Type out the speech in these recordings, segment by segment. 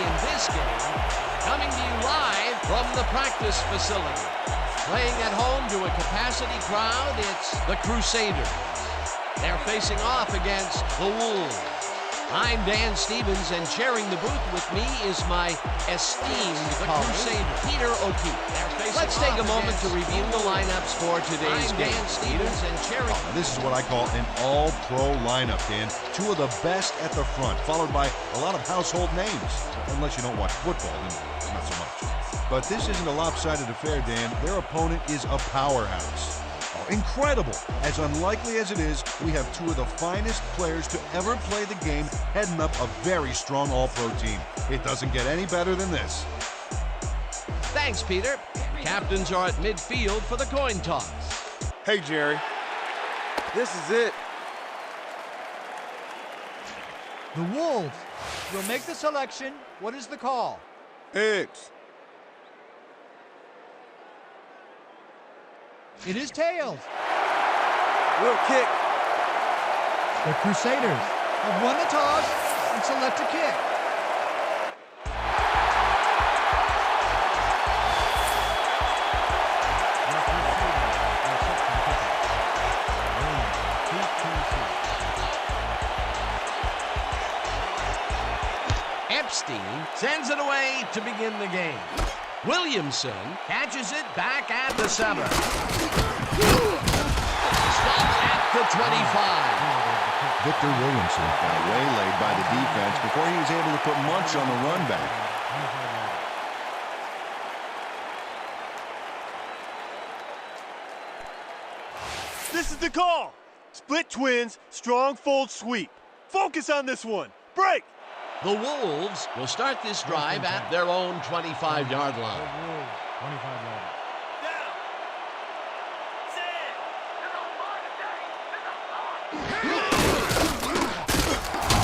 in this game. Coming to you live from the practice facility. Playing at home to a capacity crowd, it's the Crusaders. They're facing off against the Wolves. I'm Dan Stevens, and sharing the booth with me is my esteemed colleague, Peter O'Keefe. Let's take a moment to review the lineups for today's game. I'm Dan Stevens, and sharing... This is what I call an all-pro lineup, Dan. Two of the best at the front, followed by a lot of household names. Unless you don't watch football, then not so much. But this isn't a lopsided affair, Dan. Their opponent is a powerhouse. Incredible. As unlikely as it is, we have two of the finest players to ever play the game heading up a very strong all-pro team. It doesn't get any better than this. Thanks, Peter. Captains are at midfield for the coin toss. Hey, Jerry. This is it. The Wolves will make the selection. What is the call? X. It is tails. We'll kick. The Crusaders have won the toss and select a kick. Epstein sends it away to begin the game. Williamson catches it back at the 7. Stopped at the 25. Victor Williamson got waylaid by the defense before he was able to put much on the run back. This is the call. Split twins, strong fold sweep. Focus on this one. Break. The Wolves will start this drive at their own 25-yard line. 25-yard.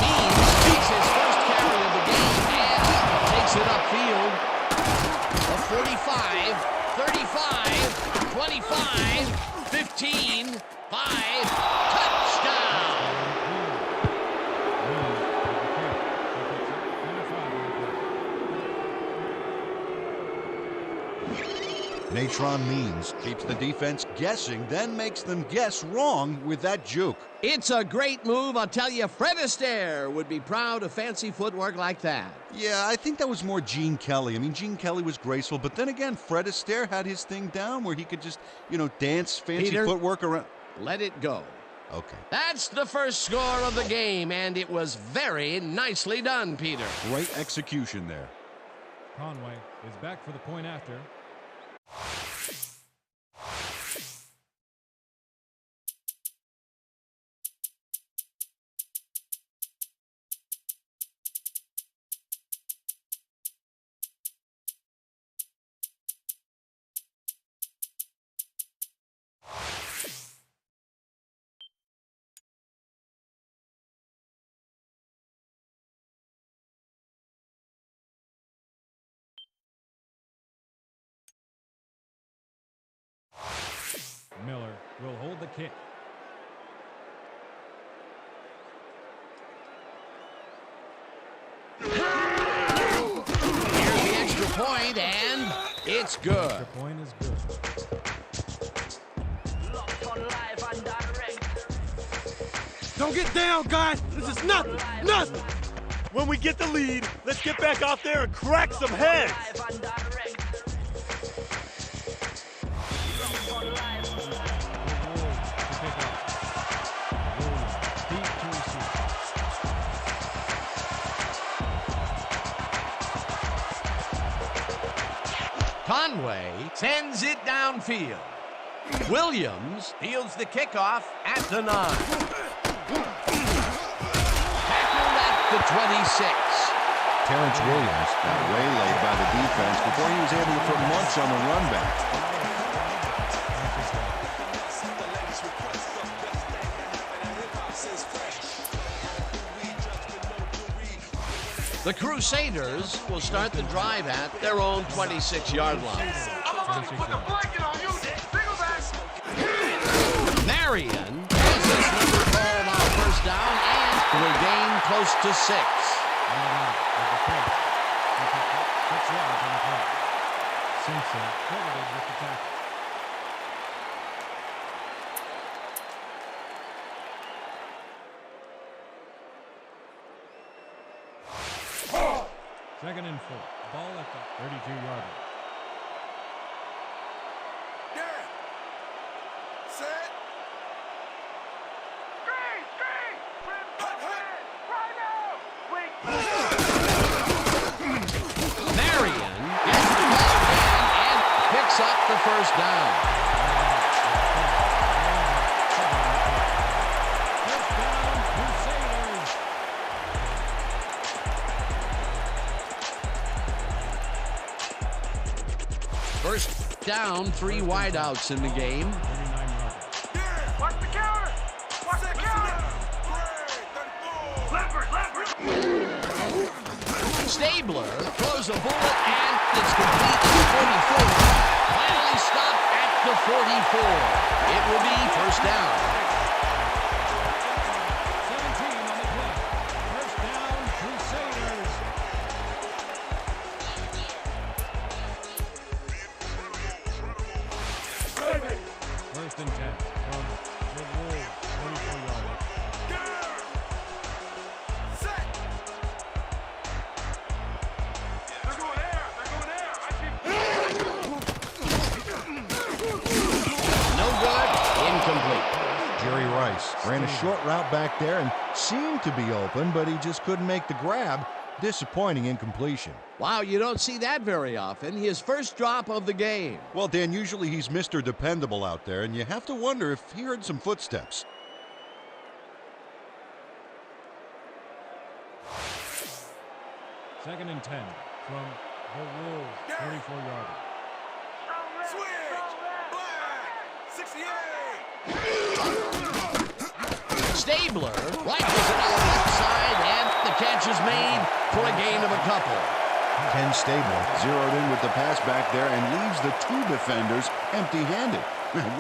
Means makes his first carry of the game and takes it upfield. A 45, 35, 25, 15, 5, touchdown! Natron Means keeps the defense guessing, then makes them guess wrong with that juke. It's a great move. I'll tell you, Fred Astaire would be proud of fancy footwork like that. Yeah, I think that was more Gene Kelly. I mean, Gene Kelly was graceful, but then again, Fred Astaire had his thing down where he could just, dance fancy Peter, footwork around. Let it go. Okay. That's the first score of the game, and it was very nicely done, Peter. Great execution there. Conway is back for the point after. Miller will hold the kick. Here's the extra point, and it's good. The point is good. Don't get down, guys. This is nothing. Nothing. When we get the lead, let's get back out there and crack some heads. Conway sends it downfield. Williams fields the kickoff at the 9. Tackled at the 26. Terrence Williams got waylaid by the defense before he was able to put much on the run back. The Crusaders will start the drive at their own 26-yard line. Marion has his number called on first down and will gain close to 6. He picked up 6 yards on the play. Simpson credited with the tackle. Second and 4. Ball at the 32-yard line. Set. Marion gets the ball again and picks up the first down. First down, Crusaders. First down, 3 wideouts in the game. 39-yard. Watch the counter. Watch the counter. Stabler throws a bullet and it's complete to the 44. Finally stopped at the 44. It will be first down. 17 on the play. First down, Crusaders. First and 10 from the Wolves, 44-yard line. No good. Incomplete. Jerry Rice ran a short route back there and seemed to be open, but he just couldn't make the grab. Disappointing incompletion. Wow, you don't see that very often. His first drop of the game. Well, Dan, usually he's Mr. Dependable out there, and you have to wonder if he heard some footsteps. Second and 10 from the Wolves, 44-yard line. Stabler rifles it on the left side, and the catch is made for a gain of a couple. Ken Stabler zeroed in with the pass back there and leaves the 2 defenders empty-handed.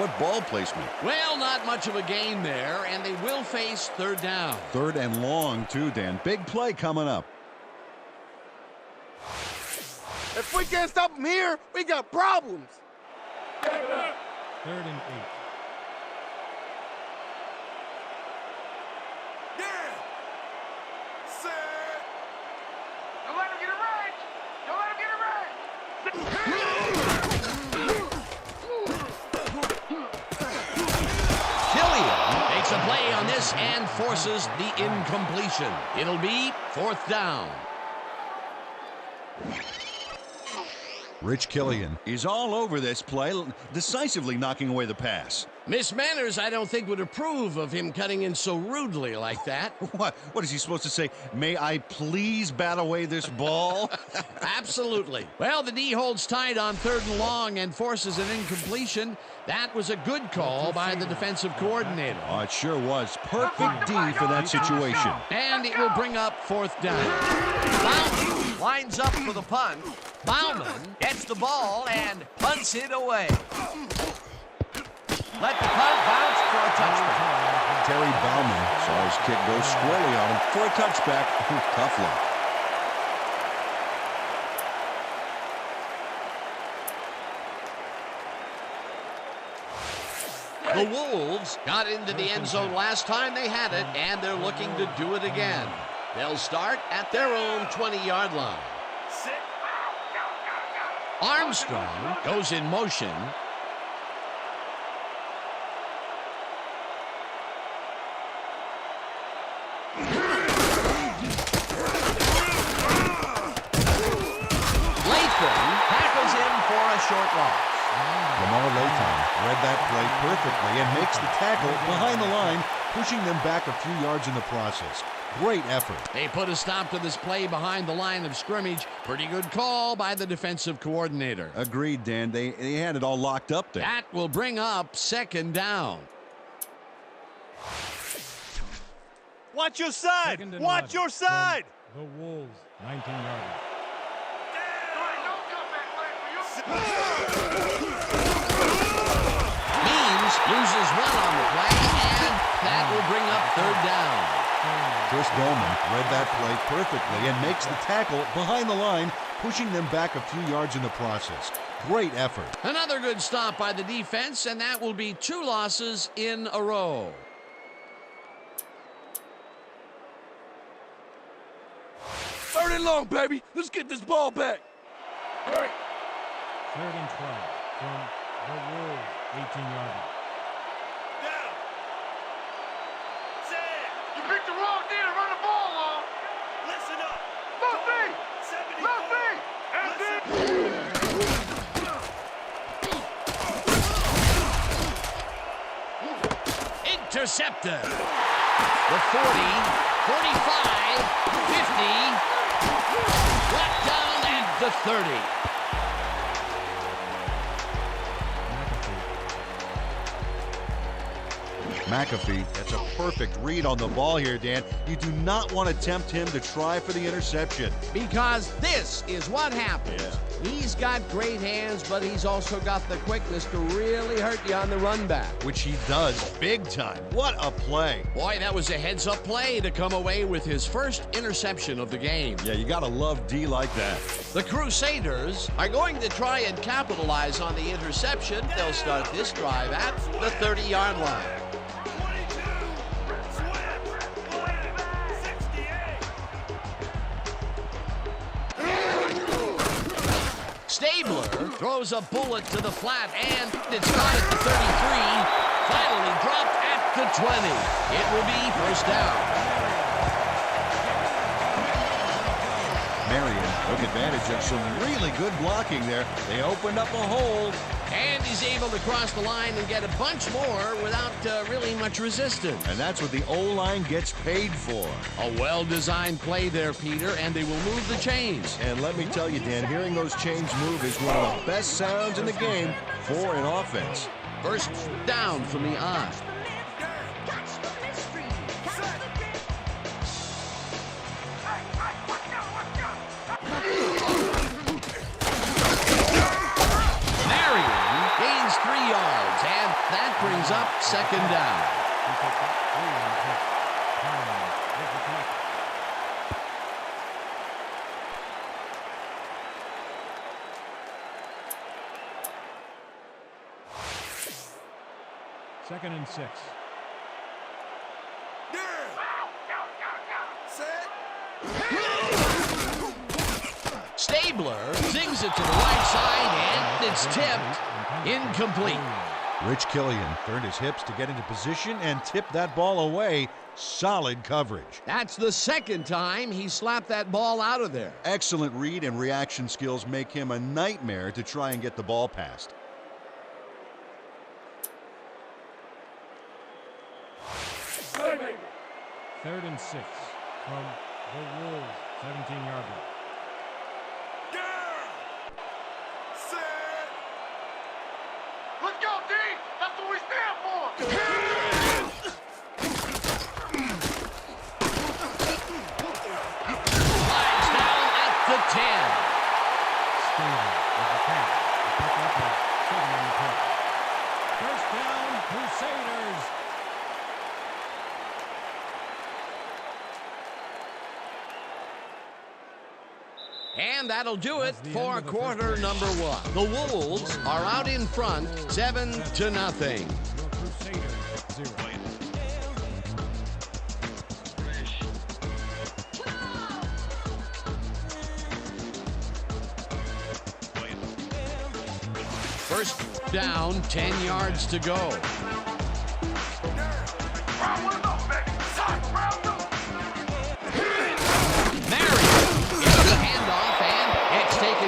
What ball placement. Well, not much of a gain there, and they will face third down. Third and long, too, Dan. Big play coming up. If we can't stop them here, we got problems. Third and 8. Don't let him get it right. Don't let him get it right. Killian makes a play on this and forces the incompletion. It'll be fourth down. Rich Killian is all over this play, decisively knocking away the pass. Miss Manners, I don't think, would approve of him cutting in so rudely like that. What is he supposed to say? May I please bat away this ball? Absolutely. Well, the D holds tight on third and long and forces an incompletion. That was a good call by the defensive coordinator. Oh, it sure was. Perfect D for that situation. And it will bring up fourth down. Bauman lines up for the punt. Bauman gets the ball and punts it away. Let the punt bounce for a touchback. Terry Bauman saw his kick go squarely on him for a touchback. Tough luck. The Wolves got into the end zone last time they had it, and they're looking to do it again. They'll start at their own 20-yard line. Armstrong goes in motion. Latham tackles him for a short loss. Lamar Latham read that play perfectly and makes the tackle behind the line, pushing them back a few yards in the process. Great effort. They put a stop to this play behind the line of scrimmage. Pretty good call by the defensive coordinator. Agreed, Dan. They had it all locked up there. That will bring up second down. Watch your side. Watch your side. The Wolves, 19-yard line. Means loses one on the play, and that will bring up third down. Chris Dolman read that play perfectly and makes the tackle behind the line, pushing them back a few yards in the process. Great effort. Another good stop by the defense, and that will be 2 losses in a row. Third and long, baby. Let's get this ball back. All right. 3rd and 12 from the Wolves, 18-yard line. Down. Set. You picked the wrong day to run the ball on. Listen up. Left feet. Left feet. Intercepted. The 40, 45, 50, brought down at the 30. McAfee, that's a perfect read on the ball here, Dan. You do not want to tempt him to try for the interception. Because this is what happens. He's got great hands, but he's also got the quickness to really hurt you on the run back. Which he does big time. What a play. Boy, that was a heads-up play to come away with his first interception of the game. Yeah, you got to love D like that. The Crusaders are going to try and capitalize on the interception. They'll start this drive at the 30-yard line. Stabler throws a bullet to the flat, and it's caught at the 33. Finally dropped at the 20. It will be first down. Marion took advantage of some really good blocking there. They opened up a hole. And he's able to cross the line and get a bunch more without really much resistance. And that's what the O-line gets paid for. A well-designed play there, Peter, and they will move the chains. And let me tell you, Dan, hearing those chains move is one of the best sounds in the game for an offense. First down from the I. That brings up second down. Second and 6. Stabler sings it to the right side, and it's tipped. Incomplete. Rich Killian turned his hips to get into position and tipped that ball away. Solid coverage. That's the second time he slapped that ball out of there. Excellent read and reaction skills make him a nightmare to try and get the ball past. Third and 6 from the Wolves, 17-yard line. Let's go, D! That's what we stand for! Flags down at the 10. Stable with the catch. The pickup of 7 on the play. First down, Crusaders. And that'll do it for quarter number 1. The Wolves are out in front, 7-0. Your Crusaders 0. First down, 10 yards to go.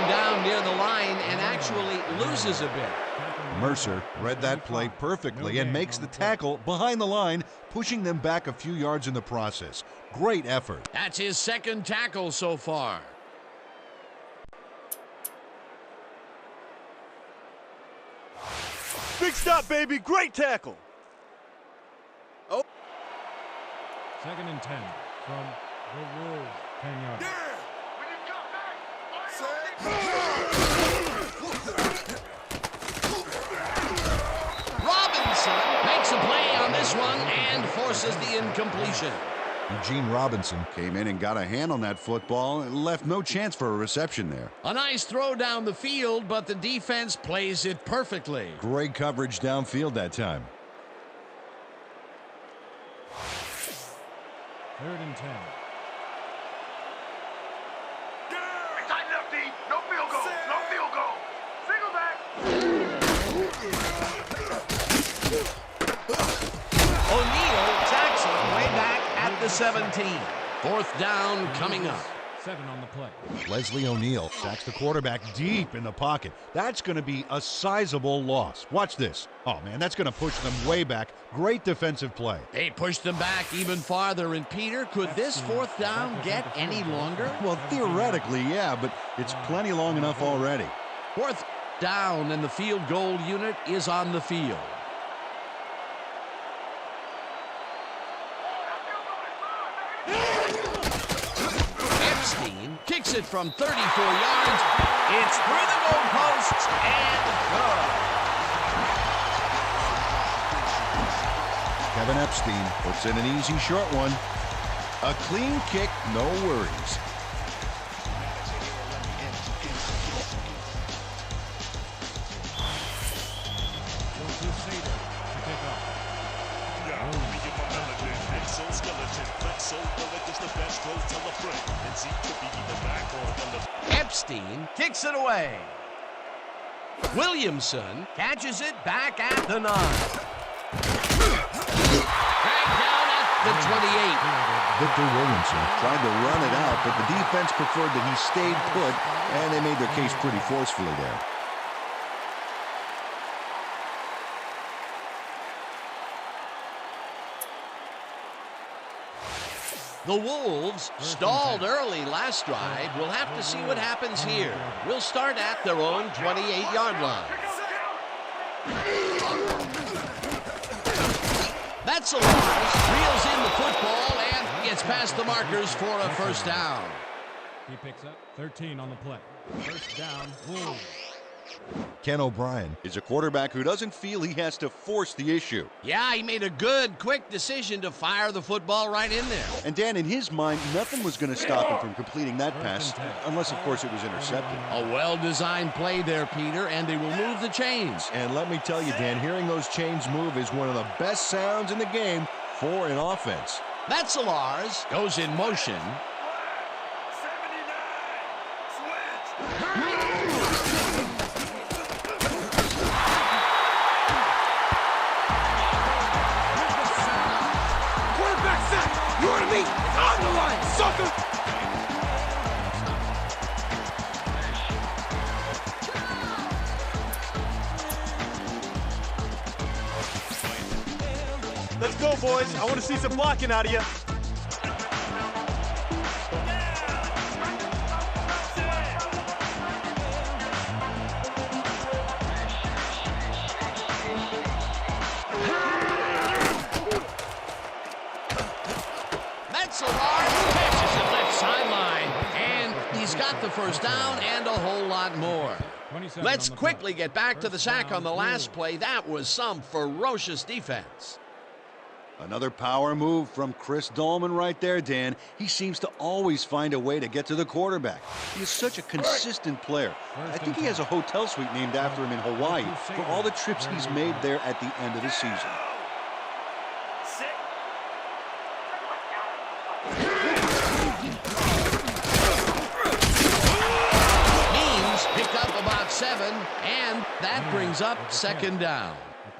Down near the line and actually loses a bit. Mercer read that play perfectly and makes the tackle behind the line, pushing them back a few yards in the process. Great effort. That's his second tackle so far. Big stop, baby. Great tackle. Oh. Second and 10 from the Wolves, 10-yard line. Robinson makes a play on this one and forces the incompletion. Eugene Robinson came in and got a hand on that football and left no chance for a reception there. A nice throw down the field, but the defense plays it perfectly. Great coverage downfield that time. 3rd and 10. Tight left, D. No field goal. No field goal. Single back. O'Neal tacks it way back at the 17. 4th down coming up. 7 on the play. Leslie O'Neal sacks the quarterback deep in the pocket. That's going to be a sizable loss. Watch this. Oh, man, that's going to push them way back. Great defensive play. They pushed them back even farther. And Peter, could this 4th down get any longer? Well, theoretically, yeah, but it's plenty long enough already. 4th down, and the field goal unit is on the field. Epstein kicks it from 34 yards. It's through the goalposts and good. Kevin Epstein puts in an easy short one. A clean kick, no worries. CRUSADERS to kick off. Epstein kicks it away. Williamson catches it back at the 9. Dragged down at the 28. Victor Williamson tried to run it out, but the defense preferred that he stayed put, and they made their case pretty forcefully there. The Wolves stalled early last drive. We'll have to see what happens here. We'll start at their own 28-yard line. That's a loss. Reels in the football and gets past the markers for a 1st down. He picks up 13 on the play. 1st down, Wolves. Ken O'Brien is a quarterback who doesn't feel he has to force the issue. Yeah, he made a good, quick decision to fire the football right in there. And Dan, in his mind, nothing was going to stop him from completing that pass, unless, of course, it was intercepted. A well-designed play there, Peter, and they will move the chains. And let me tell you, Dan, hearing those chains move is one of the best sounds in the game for an offense. That's Lars. Goes in motion. 79. Switch. Quarterback sack. You heard me. On the line, sucker. Let's go, boys. I want to see some blocking out of you. That's a large catches it left sideline. And he's got the 1st down and a whole lot more. 27 Let's on the quickly play. get back to the 1st sack down, on the last Wolves. play. That was some ferocious defense. Another power move from Chris Dolman right there, Dan. He seems to always find a way to get to the quarterback. He is such a consistent player. I think he has a hotel suite named after him in Hawaii for all the trips he's made there at the end of the season. Means picked up about 7, and that brings up 2nd down.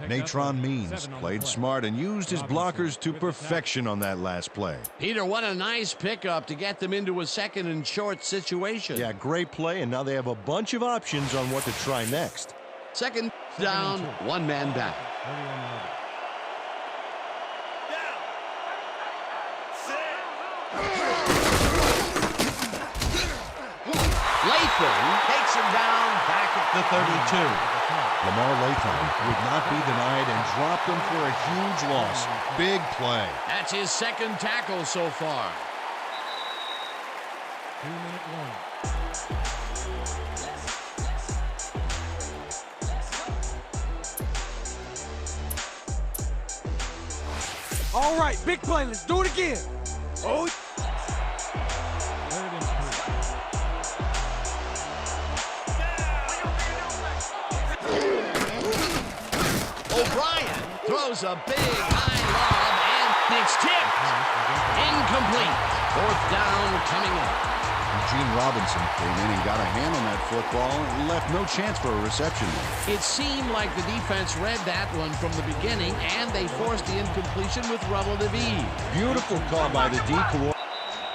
Natron Means played smart and used his blockers to perfection on that last play. Peter, what a nice pickup to get them into a 2nd and short situation. Yeah, great play, and now they have a bunch of options on what to try next. 2nd down, 1 man back. 31-11. Latham takes him down back at the 32. Lamar Latham would not be denied and dropped him for a huge loss. Big play. That's his 2nd tackle so far. 2-minute warning. All right, big play. Let's do it again. Oh, 3rd and 3. O'Brien throws a big high lob, and it's tipped. Incomplete. 4th down coming up. Gene Robinson came in and got a hand on that football and left no chance for a reception. It seemed like the defense read that one from the beginning, and they forced the incompletion with relative ease. Beautiful call by the D coordinator.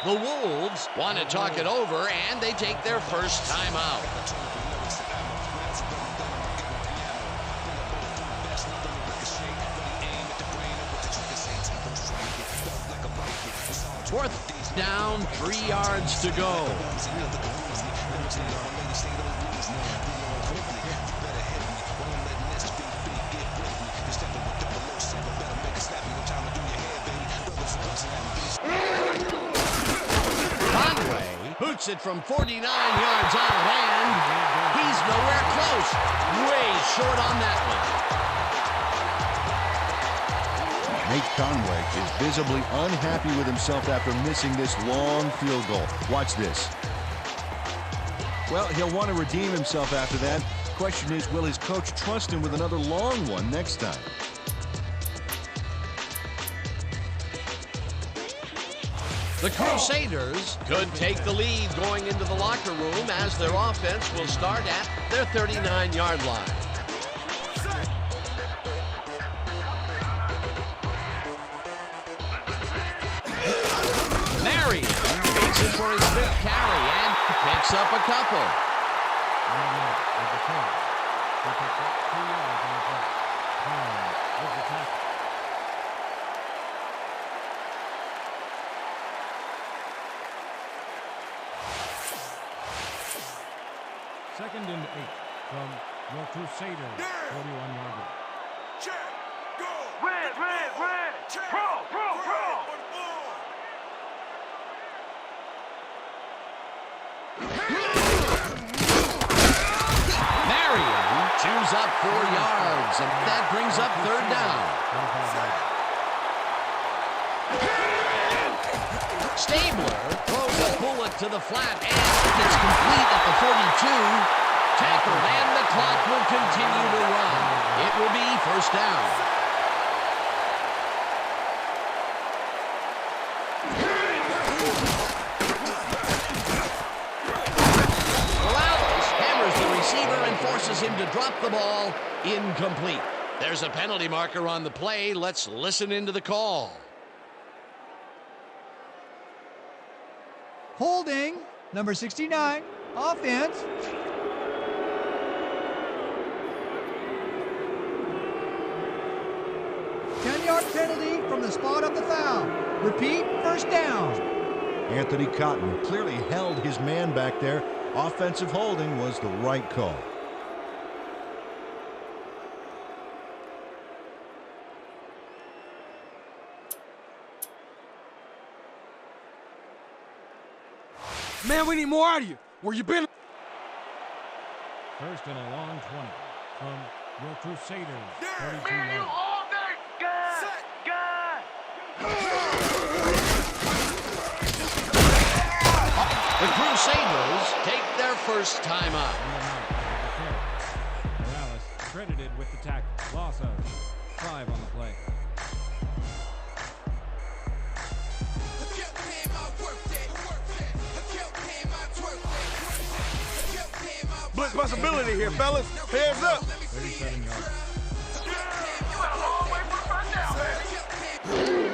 The Wolves want to talk it over, and they take their first time out. Fourth down, 3 yards to go. Conway boots it from 49 yards out, and he's nowhere close. Way short on that one. Nate Conway is visibly unhappy with himself after missing this long field goal. Watch this. Well, he'll want to redeem himself after that. Question is, will his coach trust him with another long one next time? The Crusaders could take the lead going into the locker room as their offense will start at their 39-yard line. Marion takes it for his 5th carry and picks up a couple. Second and 8 from your Crusaders, 41-yarder. Check, go. Red. Pro. Marion chews up 4 yards, and that brings up 3rd down. Stabler throws a bullet to the flat, and it's complete at the 42. Tackled, and the clock will continue to run. It will be 1st down. Morales hammers the receiver and forces him to drop the ball. Incomplete. There's a penalty marker on the play. Let's listen into the call. Holding, number 69, offense. Ten-yard penalty from the spot of the foul. Repeat, 1st down. Anthony Cotton clearly held his man back there. Offensive holding was the right call. man, we need more out of you. Where you been? 1st and a long 20 from your Crusaders, 32 Me and you yards. all day. Good. The Crusaders take their first time out. Morales credited with the tackle. Loss of 5 on the play. Blitz possibility here, fellas. Hands up. 37 yards. You went a long way for the first down, baby.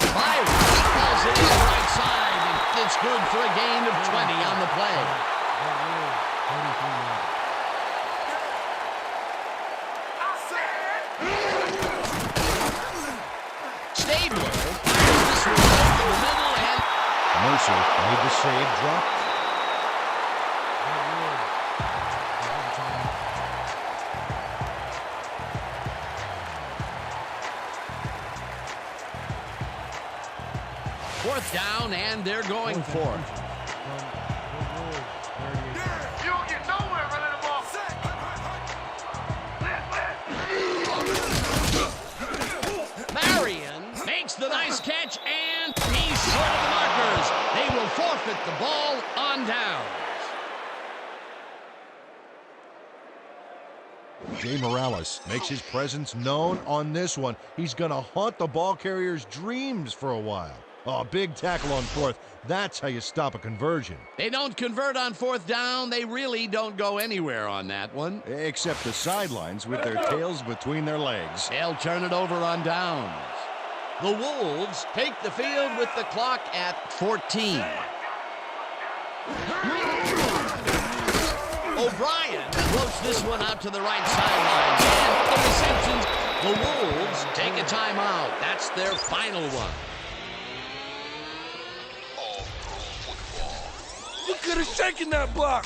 Byron calls it in the right side, and it's good for a gain of 20 on the play. 33 yards. Stabler fires this one off in the middle, and Mercer made the save, dropped. fourth down, and they're going for it. You don't get nowhere running the ball. with the ball on downs. Jay Morales makes his presence known on this one. He's going to haunt the ball carrier's dreams for a while. Oh, big tackle on fourth. That's how you stop a conversion. They don't convert on fourth down. They really don't go anywhere on that one. Except the sidelines with their tails between their legs. They'll turn it over on downs. The Wolves take the field with the clock at 14. O'Brien floats this one out to the right sideline. And the receptions. The Wolves take a timeout. That's their final one. You could have shaken that block.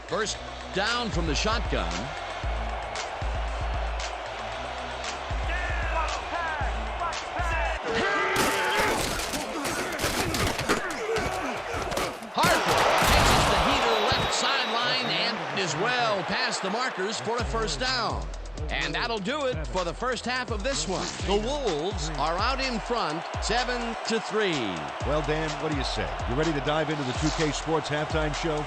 First down from the shotgun. Is well past the markers for a first down. And that'll do it for the first half of this one. The Wolves are out in front, 7-3. Well, Dan, what do you say? You ready to dive into the 2K Sports halftime show?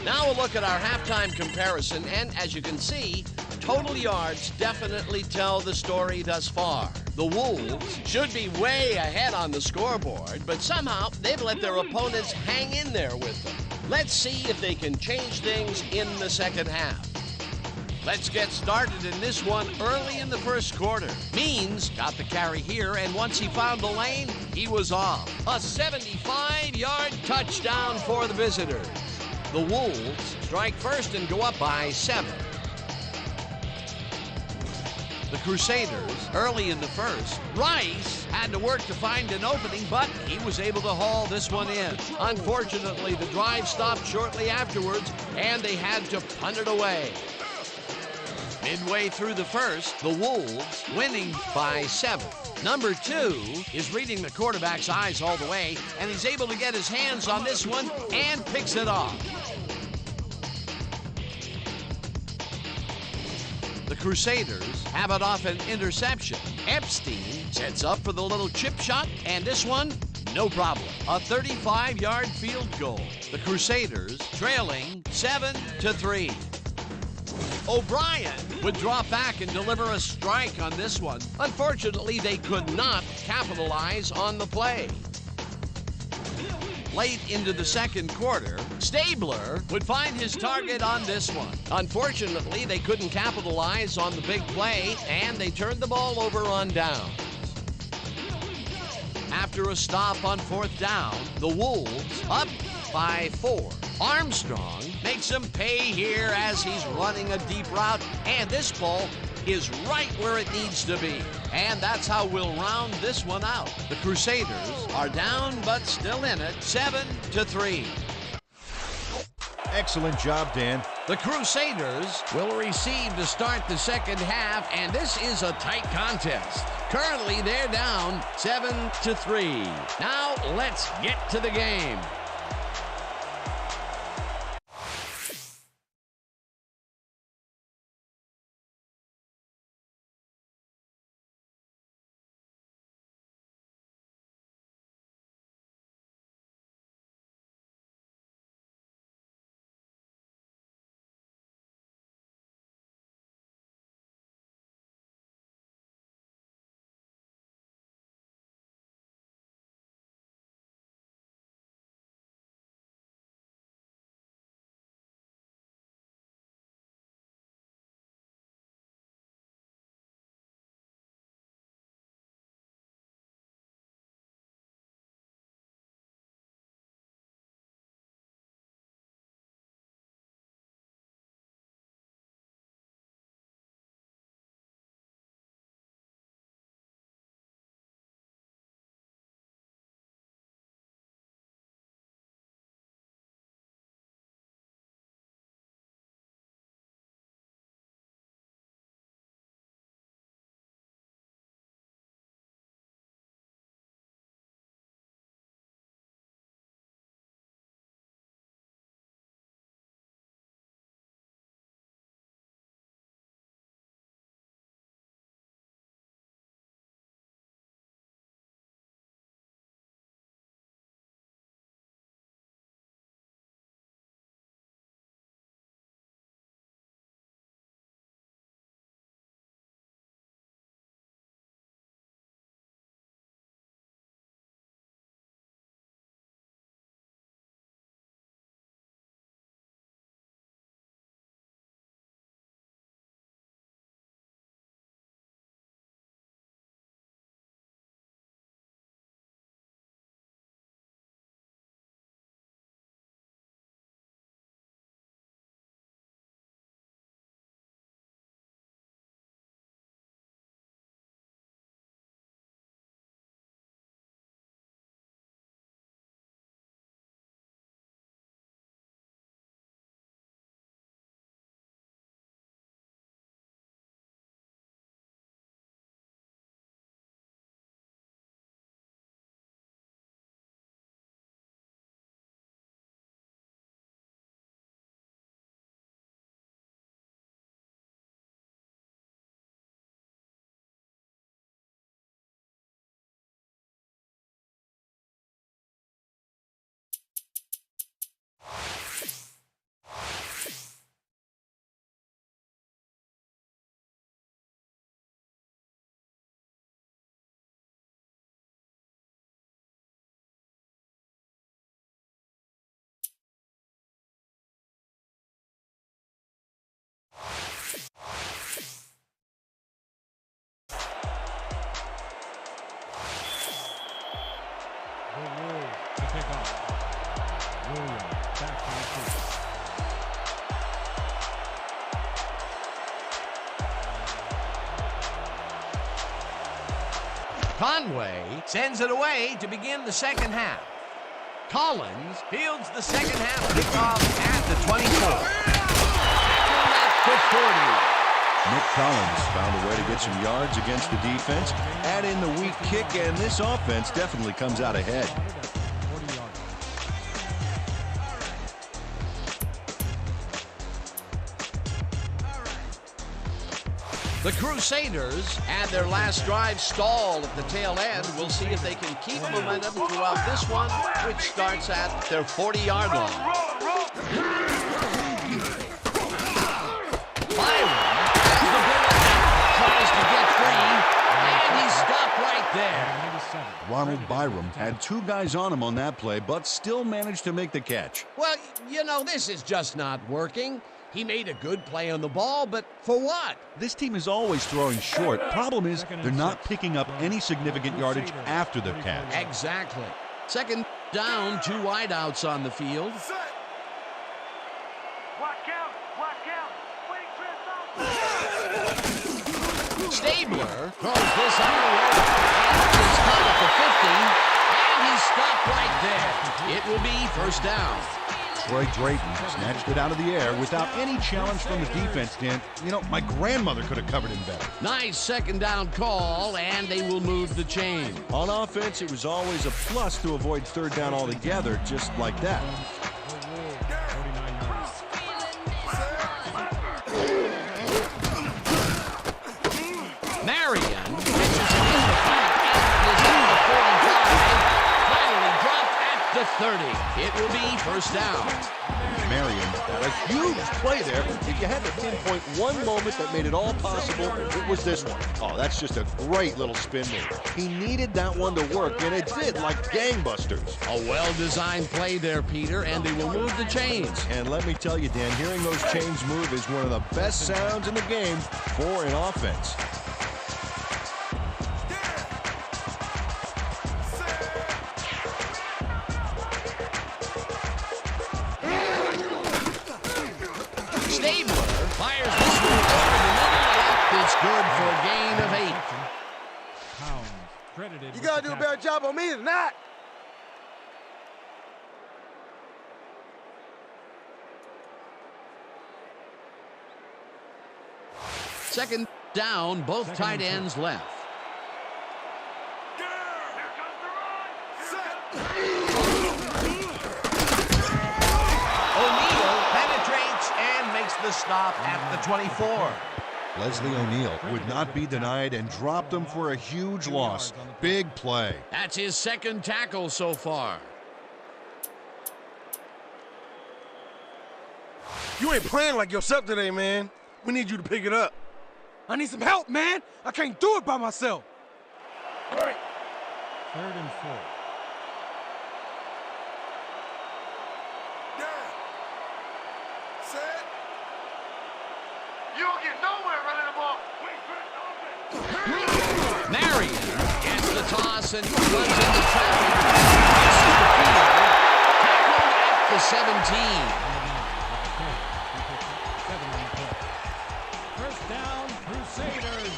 Now a look at our halftime comparison, and as you can see, total yards definitely tell the story thus far. The Wolves should be way ahead on the scoreboard, but somehow they've let their opponents hang in there with them. Let's see if they can change things in the second half. Let's get started in this one early in the first quarter. Means got the carry here, and once he found the lane, he was off. A 75-yard touchdown for the visitors. The Wolves strike first and go up by 7. The Crusaders, early in the first, Rice had to work to find an opening, but he was able to haul this one in. Unfortunately, the drive stopped shortly afterwards, and they had to punt it away. Midway through the first, the Wolves winning by 7. Number 2 is reading the quarterback's eyes all the way, and he's able to get his hands on this one and picks it off. The Crusaders have it off an interception. Epstein sets up for the little chip shot, and this one, no problem. A 35-yard field goal. The Crusaders trailing 7-3. O'Brien would drop back and deliver a strike on this one. Unfortunately, they could not capitalize on the play. Late into the second quarter, Stabler would find his target on this one. Unfortunately, they couldn't capitalize on the big play, and they turned the ball over on downs. After a stop on fourth down, the Wolves up by 4. Armstrong makes him pay here as he's running a deep route, and this ball is right where it needs to be. And that's how we'll round this one out. The Crusaders are down but still in it, 7-3. Excellent job, Dan. The Crusaders will receive to start the second half, and this is a tight contest. Currently, they're down 7-3. Now, let's get to the game. Conway sends it away to begin the second half. Collins fields the second half kickoff at the 24. At the 40. Nick Collins found a way to get some yards against the defense. Add in the weak kick, and this offense definitely comes out ahead. The Crusaders had their last drive stall at the tail end. We'll see if they can keep momentum throughout this one, which starts at their 40-yard line. Byron tries to get free, and he's stopped right there. Ronald Byram had two guys on him on that play, but still managed to make the catch. Well, you know, this is just not working. He made a good play on the ball, but for what? This team is always throwing short. Problem is, they're not picking up any significant yardage after the catch. Exactly. Second down, 2 wideouts on the field. Stabler throws this on the way, and it's caught at the 50, and he's stopped right there. It will be first down. Troy Drayton snatched it out of the air without any challenge from the defense, Dan. You know, my grandmother could have covered him better. Nice second down call, and they will move the chain. On offense, it was always a plus to avoid third down altogether, just like that. Marion pitches it in the back and is in the 45. Finally dropped at the 30. It will be first down. Marion had a huge play there. If you had to pinpoint one moment that made it all possible, it was this one. Oh, that's just a great little spin move. He needed that one to work, and it did, like gangbusters. A well-designed play there, Peter, and they will move the chains. And let me tell you, Dan, hearing those chains move is one of the best sounds in the game for an offense. Stabler fires this one over the middle. It's good for a gain of 8. Pounds credited. You gotta do a better job on me than that. Second down, both tight ends left. O'Neal penetrates and makes the stop at the 24. Leslie O'Neal would not be denied and dropped him for a huge loss. Big play. That's his second tackle so far. You ain't playing like yourself today, man. We need you to pick it up. I need some help, man. I can't do it by myself. Third and 4. You don't get nowhere running the ball. Marion gets the toss and runs into traffic. Misses the field. Tackled at the 17. First down, Crusaders.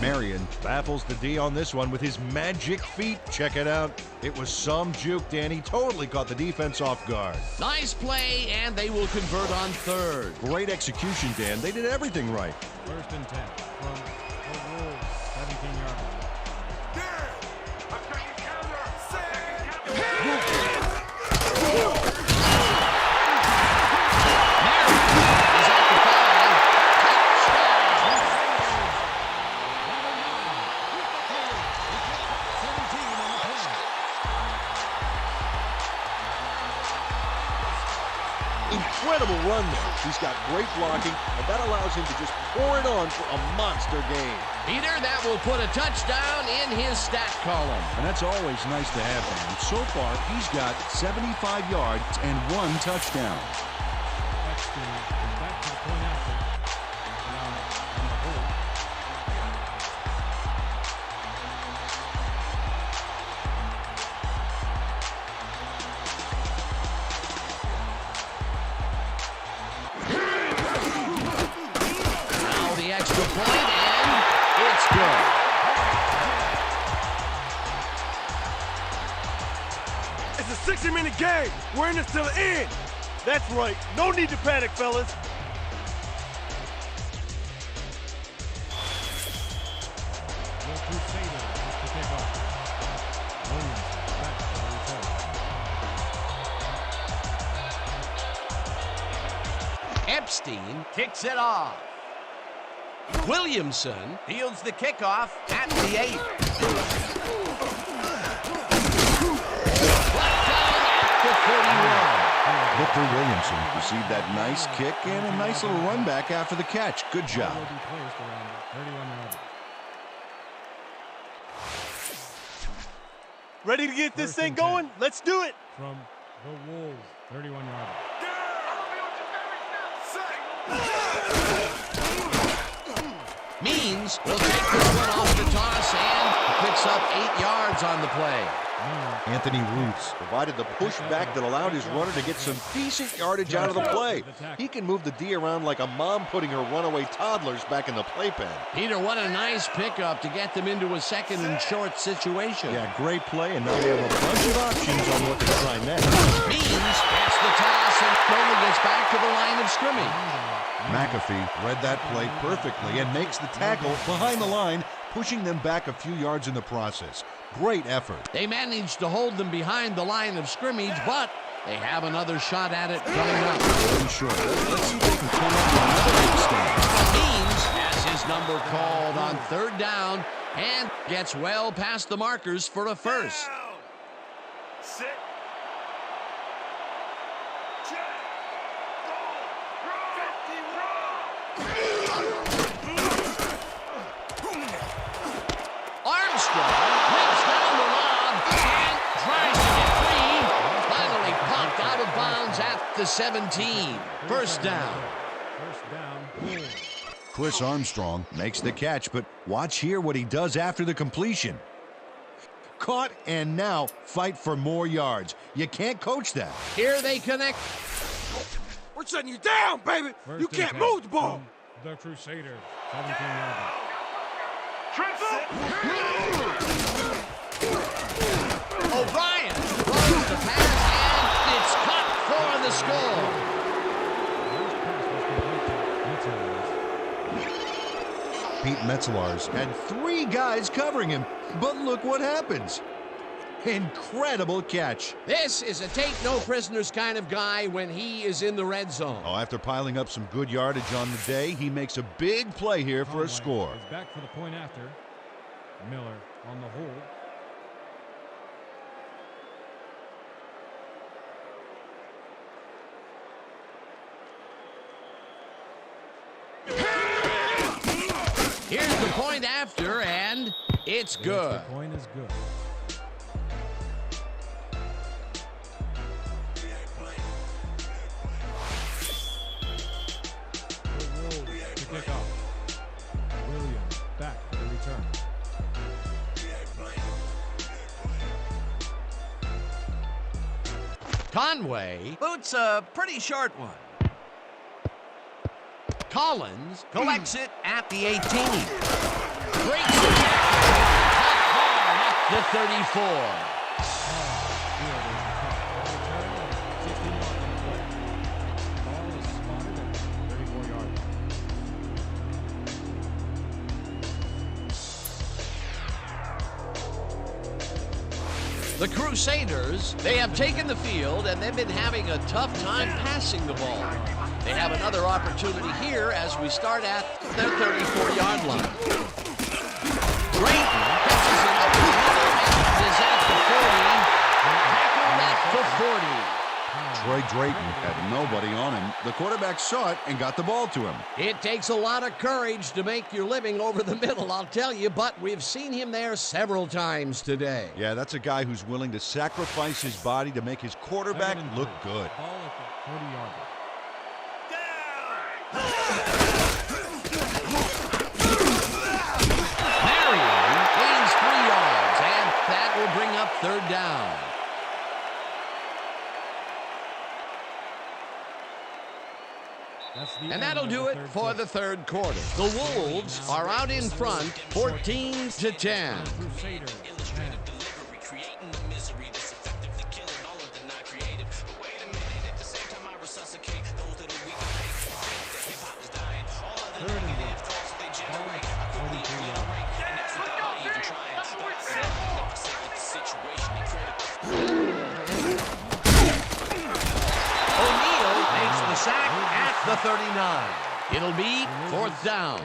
Marion baffles the D on this one with his magic feet. Check it out. It was some juke, Dan. He totally caught the defense off guard. Nice play, and they will convert on third. Great execution, Dan. They did everything right. First and 10 from the Wolves, 17-yard line. Incredible run there. He's got great blocking, and that allows him to just pour it on for a monster game. Peter, that will put a touchdown in his stat column. And that's always nice to have, man. So far, he's got 75 yards and 1 touchdown. That's back to the point after. On the hold. Now the extra point, and it's good. 60-minute game. We're in this till the end. That's right. No need to panic, fellas. The Crusaders to kick off. Williams back for the return. Epstein kicks it off. Williamson fields the kickoff at the 8. Brought down at the 41. Victor Williamson received that nice kick and a nice little run back after the catch. Good job. Will be placed around the 31-yard line. Ready to get this thing going? Let's do it. From the Wolves, 31-yard line. Means will take this one off the toss and picks up 8 yards on the play. Anthony Roots provided the pushback that allowed his runner to get some decent yardage out of the play. He can move the D around like a mom putting her runaway toddlers back in the playpen. Peter, what a nice pickup to get them into a second and short situation. Yeah, great play, and now they have a bunch of options on what to try next. Means gets the toss and only gets back to the line of scrimmage. McAfee read that play perfectly and makes the tackle behind the line, pushing them back a few yards in the process. Great effort. They managed to hold them behind the line of scrimmage, but they have another shot at it coming up. Very short. Let's see if they can come up with another big stand. Means has his number called on 3rd down and gets well past the markers for a first. Sit. Check. Go. Armstrong whips down the lob and tries to get free. Finally popped out of bounds at the 17. First down. First down, Wolves. Chris Armstrong makes the catch, but watch here what he does after the completion. Caught and now fight for more yards. You can't coach that. Here they connect. We're shutting you down, baby. First You and can't 10 move the ball. from the Crusaders, 17-yard line. O'Brien throws the pass and it's caught for the score. First pass was complete to Metzelaars. Pete Metzelaars had 3 guys covering him, but look what happens. Incredible catch. This is a take-no-prisoners kind of guy when he is in the red zone. Oh, after piling up some good yardage on the day, he makes a big play here for a score. Is back for the point after. Miller on the hold. Here's the point after, and it's good. The point is good. The Wolves to kick off. Williams back for the return. Conway boots a pretty short one. Collins collects it at the 18. Breaks it back. Hard at the 34. The Crusaders, they have taken the field and they've been having a tough time passing the ball. They have another opportunity here as we start at their 34-yard line. Drayton catches it up the middle and is at the 40. Tackled at the 40. Troy Drayton had nobody on him. The quarterback saw it and got the ball to him. It takes a lot of courage to make your living over the middle, I'll tell you, but we've seen him there several times today. Yeah, that's a guy who's willing to sacrifice his body to make his quarterback look good. Ball at the 40-yard line. Marion gains 3 yards, and that will bring up 3rd down. And that'll do it for the 3rd quarter. The Wolves are out in front, 14-10. Crusaders 10. O'Neal makes the sack at the 39. It'll be 4th down.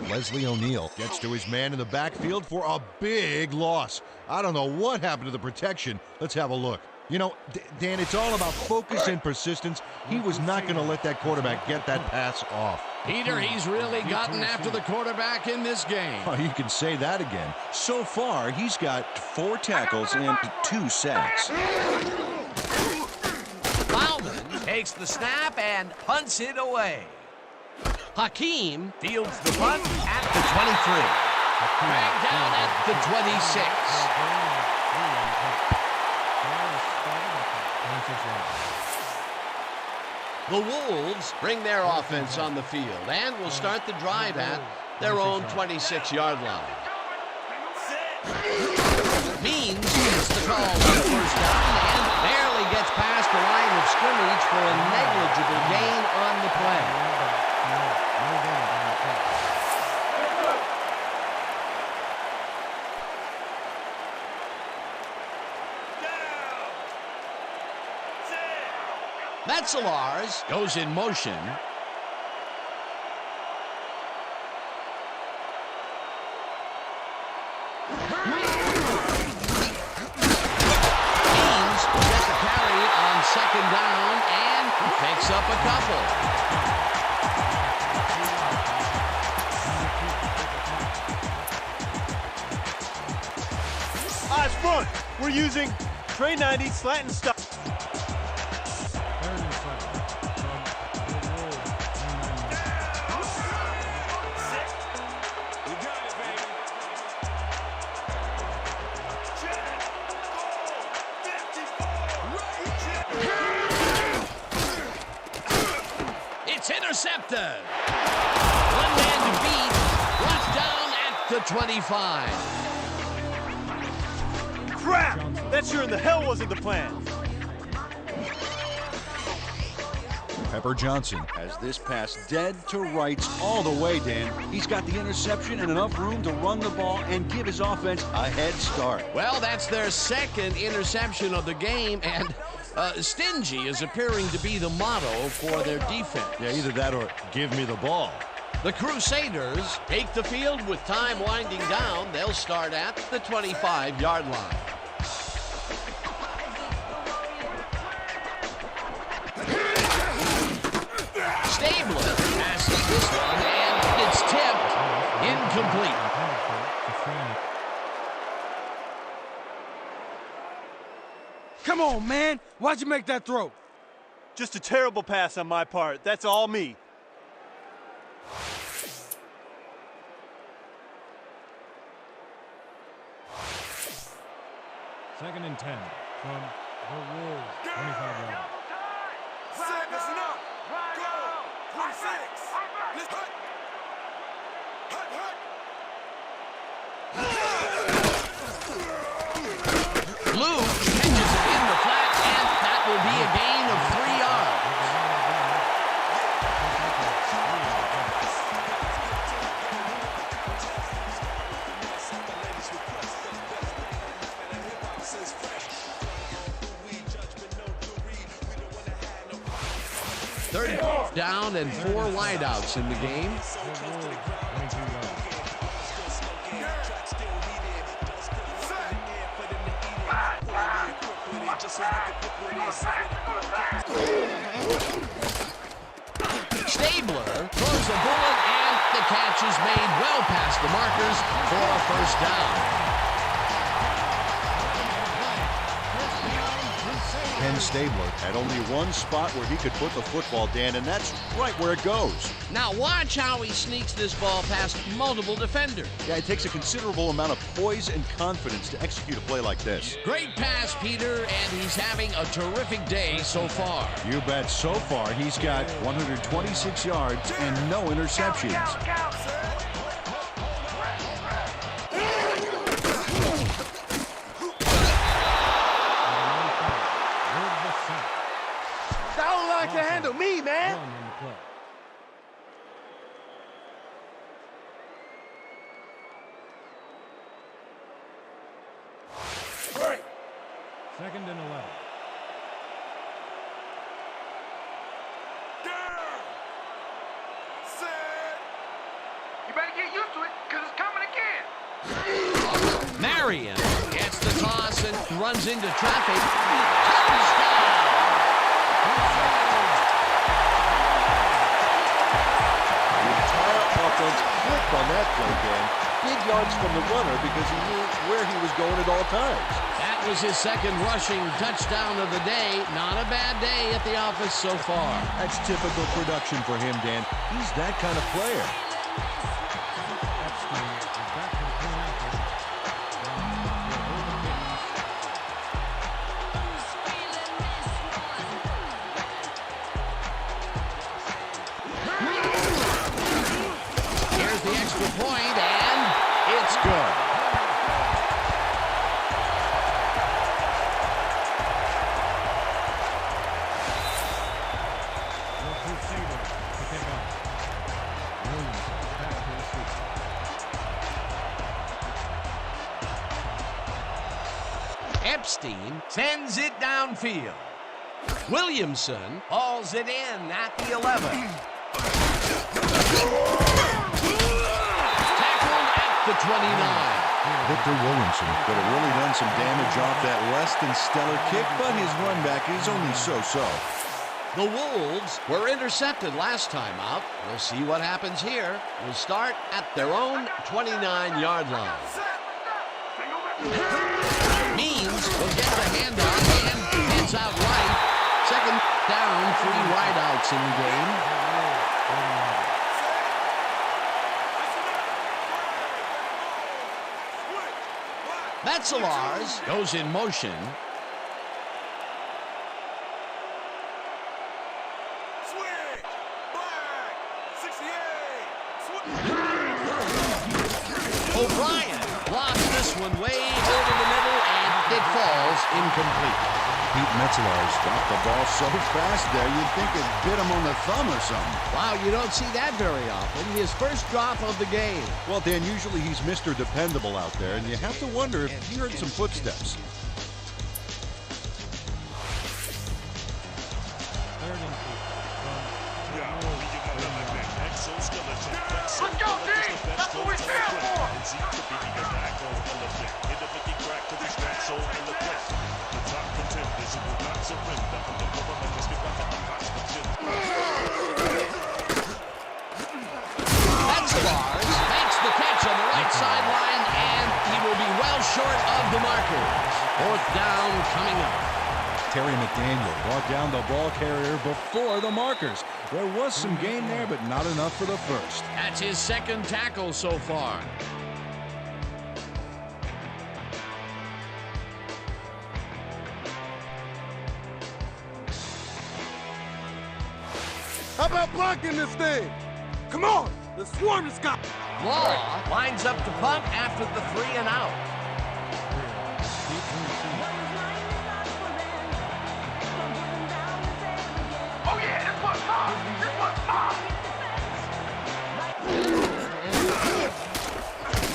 Leslie O'Neal gets to his man in the backfield for a big loss. I don't know what happened to the protection. Let's have a look. You know, Dan, it's all about focus and persistence. He was not going to let that quarterback get that pass off. Peter, he's really gotten after the quarterback in this game. Oh, you can say that again. So far, he's got 4 tackles and 2 sacks. Bauman takes the snap and punts it away. Hakeem fields the punt at the 23. Dragged down at the 26. The Wolves bring their offense on the field and will start the drive at their own 26-yard line. Means gets the call for the 1st down and barely gets past the line of scrimmage for a negligible gain on the play. Metzelars goes in motion. Means will get the carry on 2nd down and picks up a couple. Eyes front. We're using Trey 90 slant and stop. It's intercepted. One man to beat. Brought down at the 25. Crap! That sure in the hell wasn't the plan. Pepper Johnson has this pass dead to rights all the way, Dan. He's got the interception and enough room to run the ball and give his offense a head start. Well, that's their 2nd interception of the game, and stingy is appearing to be the motto for their defense. Yeah, either that or give me the ball. The Crusaders take the field with time winding down. They'll start at the 25-yard line. Stabler passes this one, and it's tipped. Incomplete. Come on, man. Why'd you make that throw? Just a terrible pass on my part. That's all me. Second and 10 from the Wolves, 25 yards. Listen up. Go. 26. Let's hut. Luke catches it in the flat, and that will be a gain of 3 yards. Third down and 4 wideouts in the game. Stabler throws a bullet, and the catch is made well past the markers for a 1st down. Ken Stabler had only one spot where he could put the football, Dan, and that's right where it goes. Now watch how he sneaks this ball past multiple defenders. Yeah, it takes a considerable amount of poise and confidence to execute a play like this. Great pass, Peter, and he's having a terrific day so far. You bet. So far, he's got 126 yards and no interceptions. That don't like to handle me, man. Second and 11. You better get used to it, because it's coming again. Marion gets the toss and runs into traffic. Touchdown! The entire offense flipped on that play, Dan. Big yards from the runner because he knew where he was going at all times. That was his second rushing touchdown of the day. Not a bad day at the office so far. That's typical production for him, Dan. He's that kind of player. Epstein is back to the point after. Here's the extra point, and it's good. The Crusaders to pick up. Williams back to the seat. Epstein sends it downfield. Williamson hauls it in at the 11. Tackled at the 29. Victor Williamson could have really done some damage off that less than stellar kick, but his run back is only so-so. The Wolves were intercepted last time out. We'll see what happens here. We'll start at their own 29-yard line. Means will get the handoff and heads out right. Second down, 3 wideouts in the game. Metzelars goes in motion. O'Brien blocks this one way over the middle, and it falls incomplete. Pete Metzelars dropped the ball so fast there, you'd think it bit him on the thumb or something. Wow, you don't see that very often. His first drop of the game. Well, Dan, usually he's Mr. Dependable out there, and you have to wonder if he heard some footsteps. Third and 2. Let's go, D! That's what we're here for! Metzelars makes the catch on the right sideline, and he will be well short of the markers. Fourth down coming up. Terry McDaniel brought down the ball carrier before the markers. There was some gain there, but not enough for the first. That's his second tackle so far. How about blocking this thing? Come on, let's swarm this guy. Law lines up to punt after the 3 and out. Oh yeah, this one's mine! This one's mine!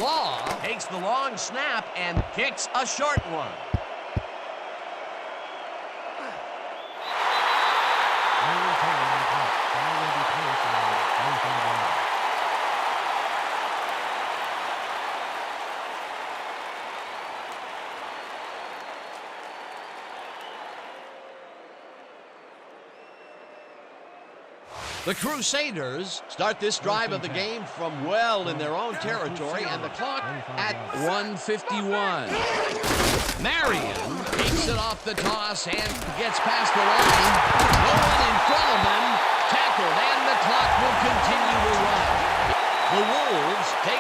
Law takes the long snap and kicks a short one. The Crusaders start this drive of the game from well in their own territory, and the clock at 1:51. Marion takes it off the toss and gets past the line. No one in front of him. Tackled, and the clock will continue to run. The Wolves take...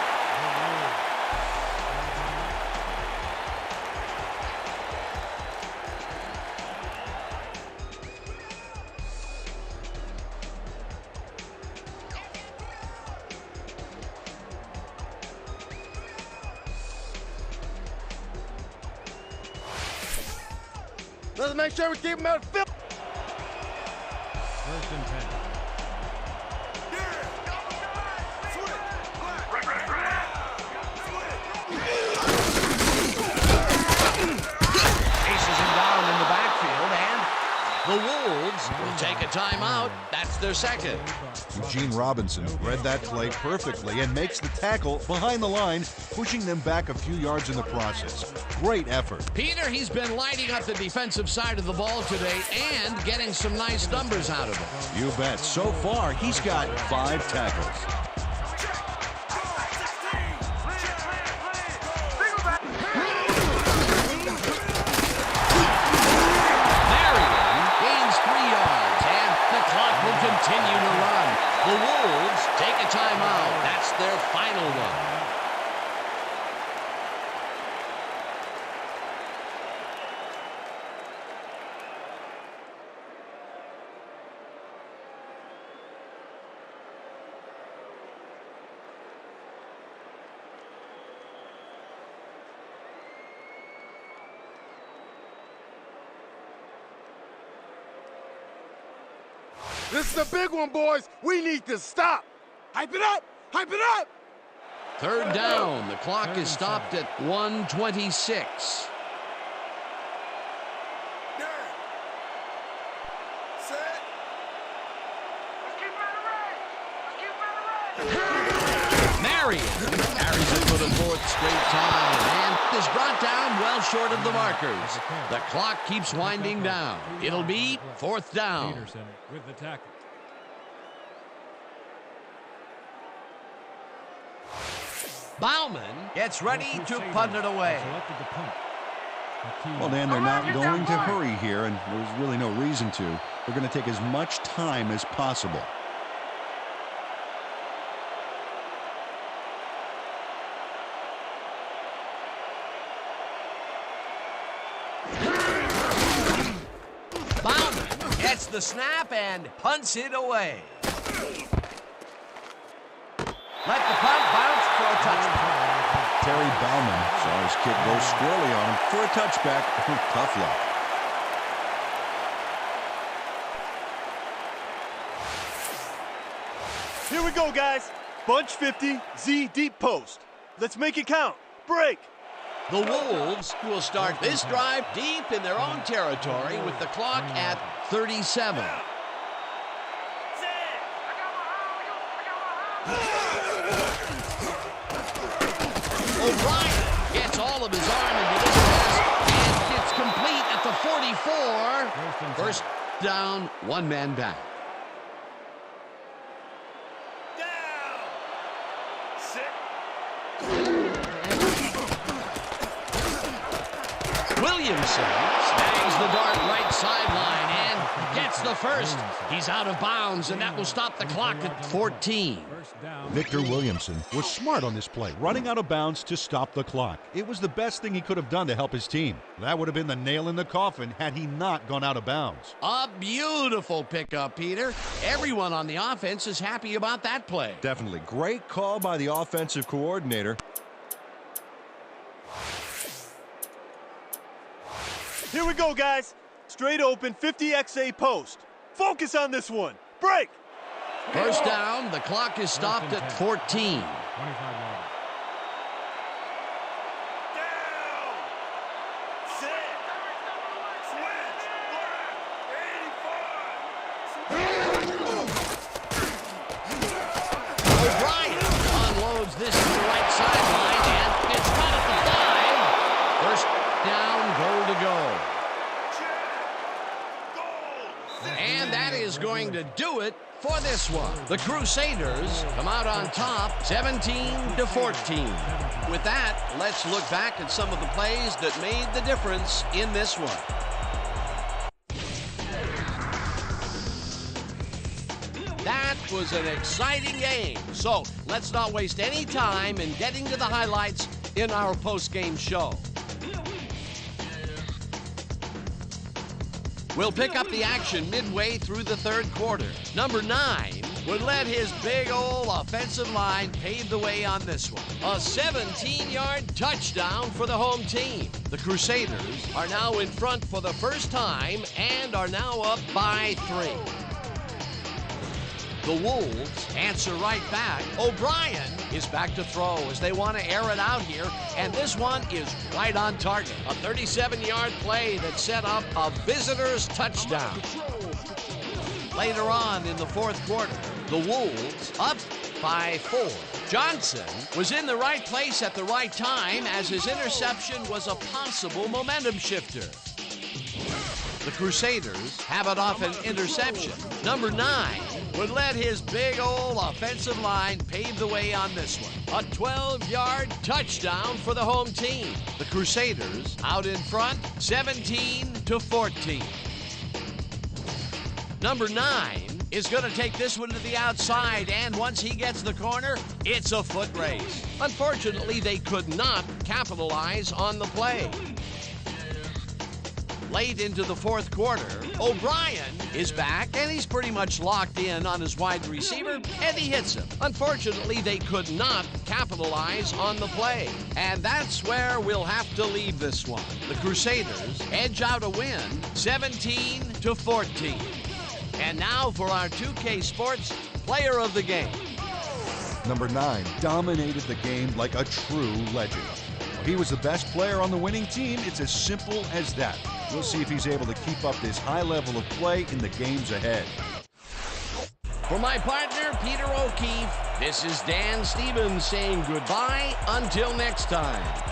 Let's make sure we keep him out of field. First and 10. Chases him down timeout. That's their second. Eugene Robinson read that play perfectly and makes the tackle behind the line, pushing them back a few yards in the process. Great effort. Peter, he's been lighting up the defensive side of the ball today and getting some nice numbers out of it. You bet. So far, he's got 5 tackles. Continue to run. The Wolves take a timeout. That's their final one. This is a big one, boys. We need to stop. Hype it up. Hype it up. Third down. The clock is stopped at 1:26. Marion carries it for the 4th straight time and is brought down well short of the markers. The clock keeps winding down. It'll be 4th down. Peterson with the tackle. Bauman gets ready to punt it away. Selected to punt. Well, Dan, they're not going to hurry here, and there's really no reason to. They're going to take as much time as possible. Bauman gets the snap and punts it away. Let the punt bounce for a touchback. Terry Bauman saw his kid go squarely on him for a touchback. Tough luck. Here we go, guys. Bunch 50, Z deep post. Let's make it count. Break. The Wolves will start this drive deep in their own territory with the clock at 37. O'Brien gets all of his arm into this pass, and it's complete at the 44. First down, 1 man back. Williamson snags the dart right sideline and gets the first. He's out of bounds, and that will stop the clock at 14. Victor Williamson was smart on this play, running out of bounds to stop the clock. It was the best thing he could have done to help his team. That would have been the nail in the coffin had he not gone out of bounds. A beautiful pickup, Peter. Everyone on the offense is happy about that play. Definitely. Great call by the offensive coordinator. Here we go, guys. Straight open, 50 XA post. Focus on this one. Break. First down, the clock is stopped at 14. 25 yards. Down. Sit. Switch. Black. 85. O'Brien unloads this to the right sideline, and it's caught at the 5. First down, goal to go. And that is going to do it for this one. The Crusaders come out on top, 17-14. With that, let's look back at some of the plays that made the difference in this one. That was an exciting game. So let's not waste any time in getting to the highlights in our post-game show. We'll pick up the action midway through the 3rd quarter. Number 9 would let his big old offensive line pave the way on this one. A 17-yard touchdown for the home team. The Crusaders are now in front for the first time and are now up by 3. The Wolves answer right back. O'Brien is back to throw as they want to air it out here, and this one is right on target. A 37-yard play that set up a visitor's touchdown. Later on in the fourth quarter, the Wolves up by 4. Johnson was in the right place at the right time as his interception was a possible momentum shifter. The Crusaders have it off an interception. Number 9 would let his big old offensive line pave the way on this one. A 12-yard touchdown for the home team. The Crusaders out in front, 17-14. Number 9 is going to take this one to the outside, and once he gets the corner, it's a foot race. Unfortunately, they could not capitalize on the play. Late into the fourth quarter, O'Brien is back, and he's pretty much locked in on his wide receiver, and he hits him. Unfortunately, they could not capitalize on the play, and that's where we'll have to leave this one. The Crusaders edge out a win, 17-14. And now for our 2K Sports Player of the Game. Number 9 dominated the game like a true legend. He was the best player on the winning team. It's as simple as that. We'll see if he's able to keep up this high level of play in the games ahead. For my partner, Peter O'Keefe, this is Dan Stevens saying goodbye until next time.